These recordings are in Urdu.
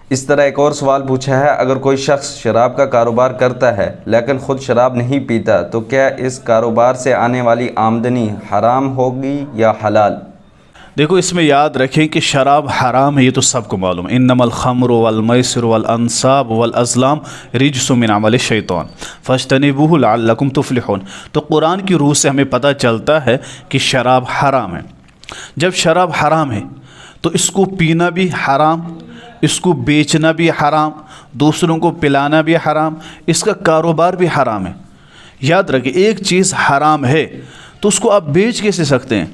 اس طرح ایک اور سوال پوچھا ہے، اگر کوئی شخص شراب کا کاروبار کرتا ہے لیکن خود شراب نہیں پیتا تو کیا اس کاروبار سے آنے والی آمدنی حرام ہوگی یا حلال؟ دیکھو، اس میں یاد رکھیں کہ شراب حرام ہے، یہ تو سب کو معلوم ہے۔ انما الخمر والمیسر والانصاب والازلام رجس من عمل الشیطان فاجتنبوہ لعلکم تفلحون۔ تو قرآن کی روح سے ہمیں پتہ چلتا ہے کہ شراب حرام ہے۔ جب شراب حرام ہے تو اس کو پینا بھی حرام، اس کو بیچنا بھی حرام، دوسروں کو پلانا بھی حرام، اس کا کاروبار بھی حرام ہے۔ یاد رکھیں، ایک چیز حرام ہے تو اس کو آپ بیچ کیسے سکتے ہیں؟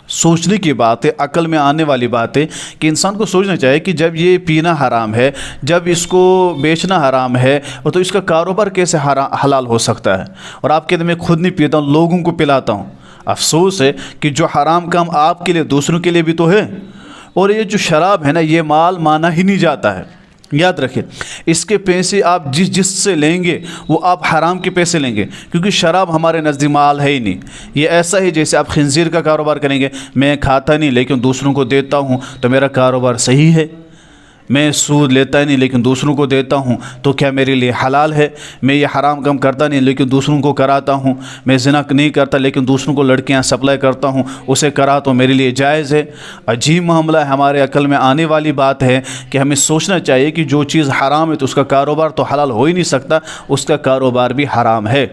سوچنے کی بات ہے، عقل میں آنے والی بات ہے کہ انسان کو سوچنا چاہیے کہ جب یہ پینا حرام ہے، جب اس کو بیچنا حرام ہے، تو اس کا کاروبار کیسے حلال ہو سکتا ہے؟ اور آپ کہتے ہیں میں خود نہیں پیتا ہوں، لوگوں کو پلاتا ہوں۔ افسوس ہے کہ جو حرام کام آپ کے لیے دوسروں کے لیے بھی تو ہے۔ اور یہ جو شراب ہے نا، یہ مال مانا ہی نہیں جاتا ہے۔ یاد رکھیں، اس کے پیسے آپ جس سے لیں گے وہ آپ حرام کے پیسے لیں گے، کیونکہ شراب ہمارے نزدیک مال ہے ہی نہیں۔ یہ ایسا ہی جیسے آپ خنزیر کا کاروبار کریں گے، میں کھاتا نہیں لیکن دوسروں کو دیتا ہوں تو میرا کاروبار صحیح ہے۔ میں سود لیتا ہی نہیں لیکن دوسروں کو دیتا ہوں تو کیا میرے لیے حلال ہے؟ میں یہ حرام کام کرتا نہیں لیکن دوسروں کو کراتا ہوں، میں زنا نہیں کرتا لیکن دوسروں کو لڑکیاں سپلائی کرتا ہوں، اسے کرا تو میرے لیے جائز ہے۔ عجیب معاملہ ہے، ہمارے عقل میں آنے والی بات ہے کہ ہمیں سوچنا چاہیے کہ جو چیز حرام ہے تو اس کا کاروبار تو حلال ہو ہی نہیں سکتا، اس کا کاروبار بھی حرام ہے۔